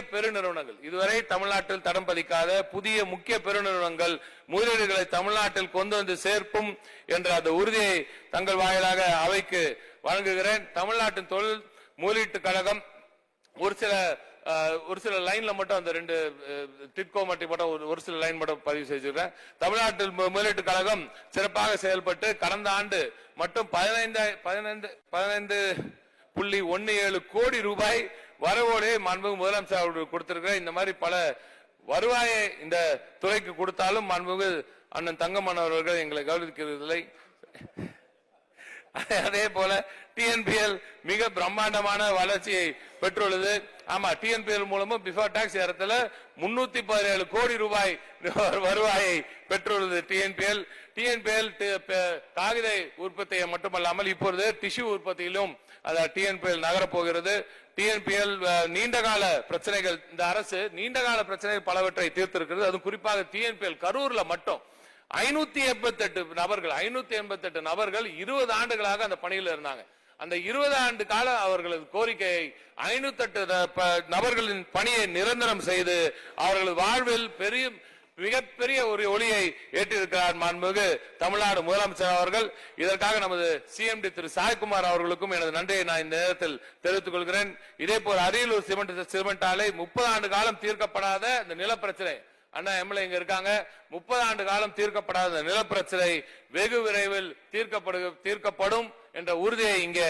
பெருநிறுவனங்கள் முதலீடுகளை தமிழ்நாட்டில் கொண்டு வந்து சேர்க்கும் என்ற அந்த உறுதியை தங்கள் வாயிலாக அவைக்கு வழங்குகிறேன். தமிழ்நாட்டின் தொழில் முதலீட்டு கழகம் ஒரு சில லைன்ல மட்டும் அந்த 2 டிட்கோ மட்டும் ஒரு சில லைன் மட்டும் பதிவு செய்திருக்கேன். தமிழ்நாட்டில் முதலீட்டு கழகம் சிறப்பாக செயல்பட்டு கடந்த ஆண்டு மட்டும் 15.17 கோடி ரூபாய் வரவோடு மாண்புமிகு முதலமைச்சர் அவர்கள் கொடுத்திருக்கிறார். இந்த மாதிரி பல வருவாயை இந்த துறைக்கு கொடுத்தாலும் மாண்புமிகு அண்ணன் தங்கமணி அவர்கள் எங்களை கவனிக்கிறதில்லை. அதே போல TNPL மிக பிரம்மாண்டமான வளர்ச்சியை பெற்றுள்ளது. ஆமா, TNPL மூலமும் பிஃபோர் டாக்ஸ் இடத்துல 317 கோடி ரூபாய் வருவாயை பெற்றுள்ளது. TNPL காகித உற்பத்தியை மட்டுமல்லாமல் இப்பொழுது டிஷ்யூ உற்பத்தியிலும் TNPL நகரப் போகிறது. TNPL நீண்டகால பிரச்சனைகள், இந்த அரசு நீண்டகால பிரச்சனைகள் பலவற்றை தீர்த்திருக்கிறது. அதுவும் குறிப்பாக TNPL கரூர்ல மட்டும் 588 நபர்கள் 20 ஆண்டுகளாக அந்த பணியில் இருந்தாங்க. அந்த 20 ஆண்டு கால அவர்களது கோரிக்கையை 508 நபர்களின் பணியை நிரந்தரம் செய்து அவர்களது வாழ்வில் மிகப்பெரிய ஒரு ஒளியை ஏற்றிருக்கிறார் மாண்புமிகு தமிழ்நாடு முதலமைச்சர் அவர்கள். இதற்காக நமது CMD திரு சாய்குமார் அவர்களுக்கும் எனது நன்றியை நான் இந்த நேரத்தில் தெரிவித்துக் கொள்கிறேன். இதே போல் அரியலூர் சிமெண்ட் ஆலை 30 ஆண்டு காலம் தீர்க்கப்படாத இந்த நிலப்பிரச்சனை, அண்ணா MLA இங்க இருக்காங்க, 30 ஆண்டு காலம் தீர்க்கப்படாத நிலப்பிரச்சனை வெகு விரைவில் தீர்க்கப்படும் என்ற உறுதியை இங்கே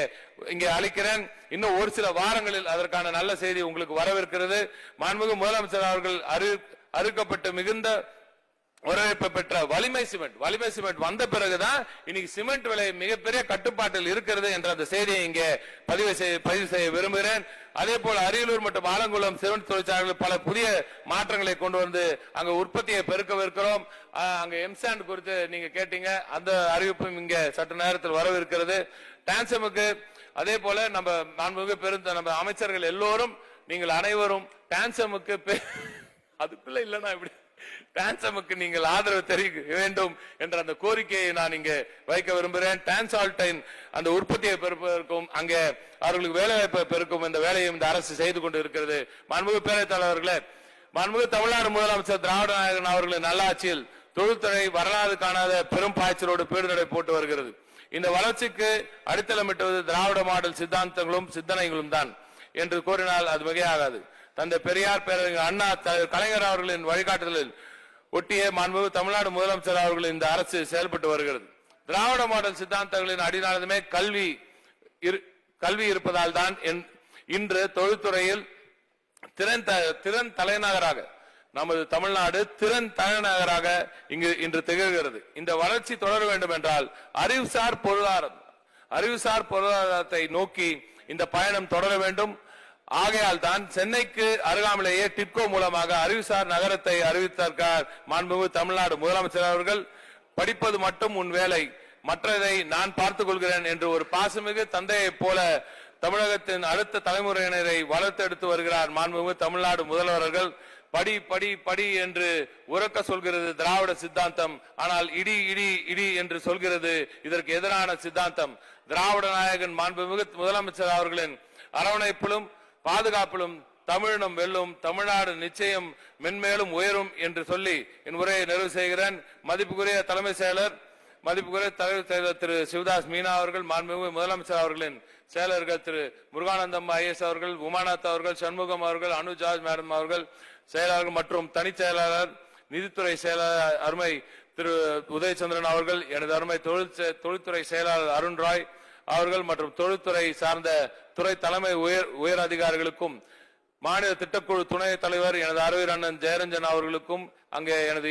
அளிக்கிறேன். இன்னும் ஒரு சில வாரங்களில் அதற்கான நல்ல செய்தி உங்களுக்கு வரவிருக்கிறது. மாண்புமிகு முதலமைச்சர் அவர்கள் அறிவிக்கப்பட்டு மிகுந்த வரவேற்பு பெற்ற வலிமை சிமெண்ட் வந்த பிறகுதான் இன்னைக்கு சிமெண்ட் விலை மிகப்பெரிய கட்டுப்பாட்டில் இருக்கிறது என்ற அந்த செய்தியை இங்கே பதிவு செய்ய விரும்புகிறேன். அதே போல அரியலூர் மற்றும் ஆலங்குளம் சிமெண்ட் தொழிற்சாலைகள் பல புதிய மாற்றங்களை கொண்டு வந்து அங்க உற்பத்தியை பெருக்கவிருக்கிறோம். அங்க எம்சாண்ட் குறித்து நீங்க கேட்டீங்க, அந்த அறிவிப்பும் இங்க சற்று நேரத்தில் வரவிருக்கிறது. டான்சமுக்கு அதே போல நம்ம அமைச்சர்கள் எல்லோரும் நீங்கள் அனைவரும் டான்சமுக்கு அதுக்குள்ள இல்லன்னா இப்படி டான்சமுக்கு நீங்கள் ஆதரவு தெரிவிக்க வேண்டும் என்ற அந்த கோரிக்கையை நான் இங்கே வைக்க விரும்புகிறேன். டான்சால்டைன் அந்த உற்பத்தியை பெருப்பதற்கும் அங்கே அவர்களுக்கு வேலை வாய்ப்பை பெருக்கும் இந்த வேலையும் இந்த அரசு செய்து கொண்டு இருக்கிறது. மாண்புமிகு பேரவைத் தலைவர்களே, மாண்புமிகு தமிழ்நாடு முதலமைச்சர் திராவிட நாயகன் அவர்களின் நல்லாட்சியில் தொழில்துறை வரலாறு காணாத பெரும் பாய்ச்சலோடு பீடுநடை போட்டு வருகிறது. இந்த வளர்ச்சிக்கு அடித்தளமிட்டுவது திராவிட மாடல் சித்தாந்தங்களும் சிந்தனைகளும் தான் என்று கூறினால் அது மிகையாகாது. தந்தை பெரியார், பேரறிஞர் அண்ணா, கலைஞர் அவர்களின் வழிகாட்டுதலில் ஒட்டிய மாண்புமிகு தமிழ்நாடு முதலமைச்சர் அவர்கள் இந்த அரசு செயல்பட்டு வருகிறது. திராவிட மாடல் சித்தாந்தங்களின் அடிநாதமே கல்வி இருப்பதால் தான் இன்று தொழில்துறையில் திறன் தலைநகராக நமது தமிழ்நாடு திறன் தலைநகராக இன்று திகழ்கிறது. இந்த வளர்ச்சி தொடர வேண்டும் என்றால் அறிவுசார் பொருளாதாரத்தை நோக்கி இந்த பயணம் தொடர வேண்டும். ஆகையால் தான் சென்னைக்கு அருகாமலேயே டிட்கோ மூலமாக அறிவுசார் நகரத்தை அறிவித்தார் மாண்புமிகு தமிழ்நாடு முதலமைச்சர் அவர்கள். படிப்பது மட்டும் உன் வேலை, மற்றதை நான் பார்த்துக் கொள்கிறேன் என்று ஒரு பாசமிகு தந்தையை போல தமிழகத்தின் அடுத்த தலைமுறையினரை வளர்த்தெடுத்து வருகிறார் மாண்புமிகு தமிழ்நாடு முதல்வர்கள். படி படி படி என்று உரக்க சொல்கிறது திராவிட சித்தாந்தம். ஆனால் இடி இடி இடி என்று சொல்கிறது இதற்கு எதிரான சித்தாந்தம். திராவிட நாயகன் மாண்புமிகு முதலமைச்சர் அவர்களின் அரவணைப்பிலும் பாதுகாப்பிலும் தமிழினம் வெல்லும், தமிழ்நாடு நிச்சயம் மென்மேலும் உயரும் என்று சொல்லி என் உரையை நிறைவு செய்கிறேன். மதிப்புக்குரிய தலைமைச் செயலர், மதிப்புக்குரிய தலைவர் செயலர் திரு சிவதாஸ் மீனா அவர்கள், மாண்புமிகு முதலமைச்சர் அவர்களின் செயலர்கள் திரு முருகானந்தம் IAS அவர்கள், உமாநாத் அவர்கள், சண்முகம் அவர்கள், அனு ஜார்ஜ் மேடம் அவர்கள், செயலாளர்கள் மற்றும் தனி செயலாளர் நிதித்துறை செயலாளர் அருமை திரு உதயச்சந்திரன் அவர்கள், எனது அருமை தொழில்துறை செயலாளர் அருண் ராய் அவர்கள் மற்றும் தொழில்துறை சார்ந்த துறை தலைமை உயர் அதிகாரிகளுக்கும் மாநில திட்டக்குழு துணைத் தலைவர் எனது அறிவியர் அண்ணன் ஜெயரஞ்சன் அவர்களுக்கும் அங்கே எனது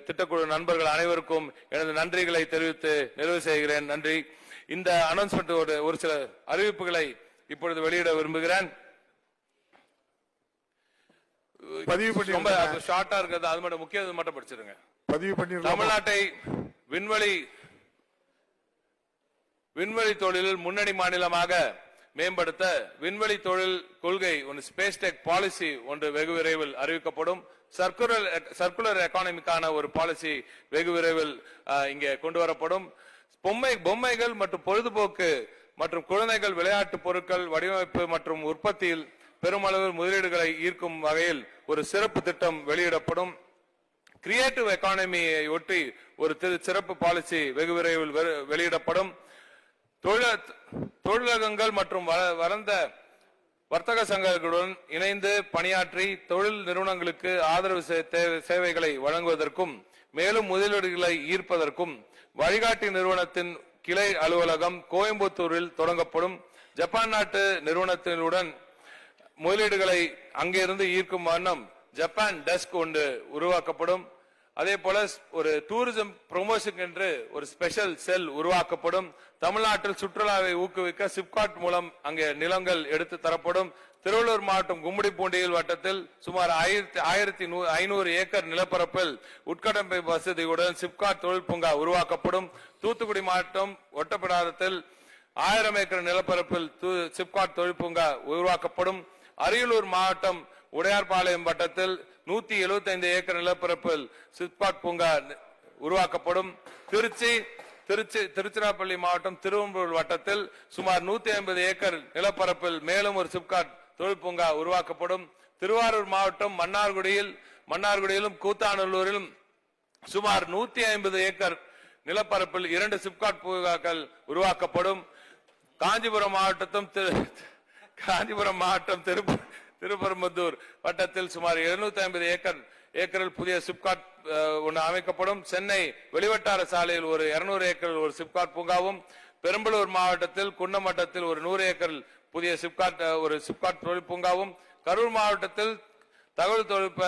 திட்டக்குழு நண்பர்கள் அனைவருக்கும் எனது நன்றிகளை தெரிவித்து நிறைவு செய்கிறேன். நன்றி. இந்த அனௌன்ஸ்மெண்ட் ஒரு சில அறிவிப்புகளை இப்பொழுது வெளியிட விரும்புகிறேன். பதிவு பண்ணி ரொம்ப ஷார்ட்டா இருக்கிறது, அது மட்டும் முக்கியது மட்டும் படிச்சிருங்க. பதிவு பண்ணி தமிழ்நாட்டை விண்வெளி தொழிலில் முன்னணி மாநிலமாக மேம்படுத்த விண்வெளி தொழில் கொள்கை ஒன்று, ஸ்பேஸ் டெக் பாலிசி ஒன்று வெகு விரைவில் அறிவிக்கப்படும். சர்க்குலர் எக்கானமிக்கான ஒரு பாலிசி வெகு விரைவில் இங்கே கொண்டு வரப்படும். பொம்மைகள் மற்றும் பொழுதுபோக்கு மற்றும் குழந்தைகள் விளையாட்டு பொருட்கள் வடிவமைப்பு மற்றும் உற்பத்தியில் பெருமளவில் முதலீடுகளை ஈர்க்கும் வகையில் ஒரு சிறப்பு திட்டம் வெளியிடப்படும். கிரியேட்டிவ் எக்கானமியை ஒட்டி ஒரு சிறப்பு பாலிசி வெகு விரைவில் வெளியிடப்படும். தொழிலகங்கள் மற்றும் வளர்ந்த வர்த்தக சங்கங்களுடன் இணைந்து பணியாற்றி தொழில் நிறுவனங்களுக்கு ஆதரவு சேவைகளை வழங்குவதற்கும் மேலும் முதலீடுகளை ஈர்ப்பதற்கும் வழிகாட்டி நிறுவனத்தின் கிளை அலுவலகம் கோயம்புத்தூரில் தொடங்கப்படும். ஜப்பான் நாட்டு நிறுவனத்தினுடன் முதலீடுகளை அங்கிருந்து ஈர்க்கும் வண்ணம் ஜப்பான் டெஸ்க் ஒன்று உருவாக்கப்படும். அதே போல ஒரு டூரிசம் ப்ரொமோஷன் என்று ஒரு ஸ்பெஷல் செல் உருவாக்கப்படும். தமிழ்நாட்டில் சுற்றுலாவை ஊக்குவிக்க சிப்காட் மூலம் அங்கே நிலங்கள் எடுத்து தரப்படும். திருவள்ளூர் மாவட்டம் கும்மிடிப்பூண்டியில் வட்டத்தில் சுமார் 1500 ஏக்கர் நிலப்பரப்பில் உட்கட்டமைப்பு வசதியுடன் சிப்காட் தொழில் பூங்கா உருவாக்கப்படும். தூத்துக்குடி மாவட்டம் ஒட்டப்பிடாரத்தில் 1000 ஏக்கர் நிலப்பரப்பில் சிப்காட் தொழில் பூங்கா உருவாக்கப்படும். அரியலூர் மாவட்டம் உடையார்பாளையம் வட்டத்தில் 175 ஏக்கர் நிலப்பரப்பில் சிப்காட் பூங்கா உருவாக்கப்படும். திருச்சிராப்பள்ளி மாவட்டம் திருவம்பூர் வட்டத்தில் சுமார் 150 ஏக்கர் நிலப்பரப்பில் மேலும் ஒரு சிப்காட் தொழில் பூங்கா உருவாக்கப்படும். திருவாரூர் மாவட்டம் மன்னார்குடியிலும் கூத்தாநல்லூரிலும் சுமார் 150 ஏக்கர் நிலப்பரப்பில் 2 சிப்காட் பூங்காக்கள் உருவாக்கப்படும். காஞ்சிபுரம் மாவட்டம் திருப்பரம்பத்தூர் வட்டத்தில் சுமார் 750 ஏக்கரில் புதிய சிப்காட் ஒன்று அமைக்கப்படும். சென்னை வெளிவட்டார சாலையில் ஒரு 200 ஏக்கரில் ஒரு சிப்காட் பூங்காவும், பெரம்பலூர் மாவட்டத்தில் குன்னம் வட்டத்தில் ஒரு 100 ஏக்கரில் புதிய சிப்காட் தொழில் பூங்காவும், கரூர் மாவட்டத்தில் தகவல் தொழில்நுட்ப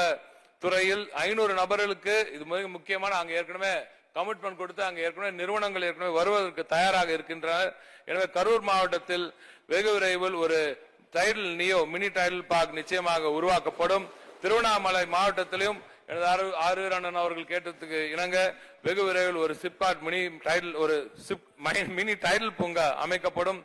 துறையில் 500 நபர்களுக்கு, இது மிக முக்கியமான, அங்க ஏற்கனவே கமிட்மெண்ட் கொடுத்து அங்க ஏற்கனவே நிறுவனங்கள் ஏற்கனவே வருவதற்கு தயாராக இருக்கின்றனர். எனவே கரூர் மாவட்டத்தில் வெகு விரைவில் ஒரு மினி டைடல் பார்க் நிச்சயமாக உருவாக்கப்படும். திருவண்ணாமலை மாவட்டத்திலும் எனது ஆறுவீர் அண்ணன் அவர்கள் கேட்டதுக்கு இணங்க வெகு விரைவில் ஒரு சிப்காட் மினி டைடல் பூங்கா அமைக்கப்படும்.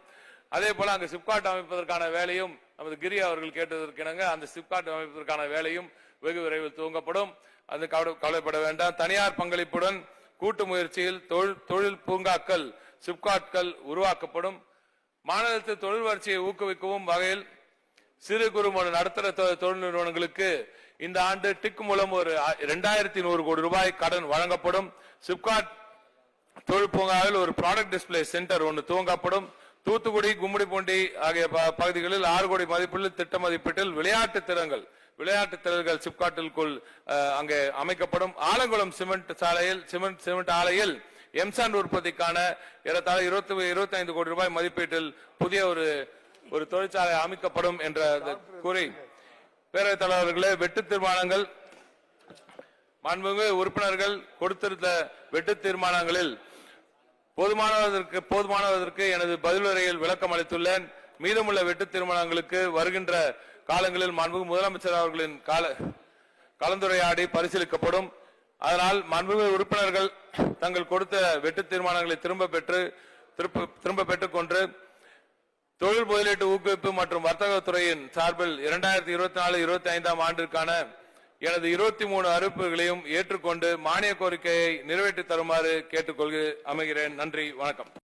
அதே போல அங்கு சிப்காட் அமைப்பதற்கான வேலையும் நமது கிரி அவர்கள் கேட்டதற்கு இணங்க அந்த சிப்காட் அமைப்பதற்கான வேலையும் வெகு விரைவில் துவங்கப்படும். அது கவலைப்பட வேண்டாம். தனியார் பங்களிப்புடன் கூட்டு முயற்சியில் தொழில் பூங்காக்கள் சிப்காட்கள் உருவாக்கப்படும். மாநிலத்தில் தொழில் வளர்ச்சியை ஊக்குவிக்கவும் வகையில் சிறு குறு நடுத்தர தொழில் நிறுவனங்களுக்கு இந்த ஆண்டு டிக் மூலம் ஒரு 2100 கோடி ரூபாய் கடன் வழங்கப்படும். சிப்காட் தொழில் பூங்காவில் ஒரு ப்ராடக்ட் டிஸ்பிளே சென்டர் ஒன்று துவங்கப்படும். தூத்துக்குடி கும்மிடிப்பூண்டி ஆகிய பகுதிகளில் 6 கோடி மதிப்பில் திட்ட மதிப்பீட்டில் விளையாட்டு திறன்கள் சிப்காட்டிற்குள் அங்கே அமைக்கப்படும். ஆலங்குளம் சிமெண்ட் ஆலையில் எம்சாண்ட் உற்பத்திக்கான ஏறத்தாழ 25 கோடி ரூபாய் மதிப்பீட்டில் புதிய ஒரு தொழிற்சாலை அமைக்கப்படும் என்று கூறி, பேரவைத் தலைவர்களே, வெட்டு தீர்மானங்கள் மாண்புமிகு உறுப்பினர்கள் கொடுத்திருந்த வெட்டு தீர்மானங்களில் போதுமானதற்கு எனது பதிலுரையில் விளக்கம் அளித்துள்ளேன். மீதமுள்ள வெட்டு தீர்மானங்களுக்கு வருகின்ற காலங்களில் மாண்புமிகு முதலமைச்சர் அவர்களின் கலந்துரையாடி பரிசீலிக்கப்படும். அதனால் மாண்புமிகு உறுப்பினர்கள் தங்கள் கொடுத்த வெட்டு தீர்மானங்களை திரும்ப பெற்றுக்கொண்டு தொழில் முதலீட்டு ஊக்குவிப்பு மற்றும் வர்த்தகத்துறையின் சார்பில் 2024-25 ஆண்டிற்கான எனது 23 அறிவிப்புகளையும் ஏற்றுக்கொண்டு மானிய கோரிக்கையை நிறைவேற்றி தருமாறு கேட்டுக்கொள்கிறேன். அமைகிறேன். நன்றி, வணக்கம்.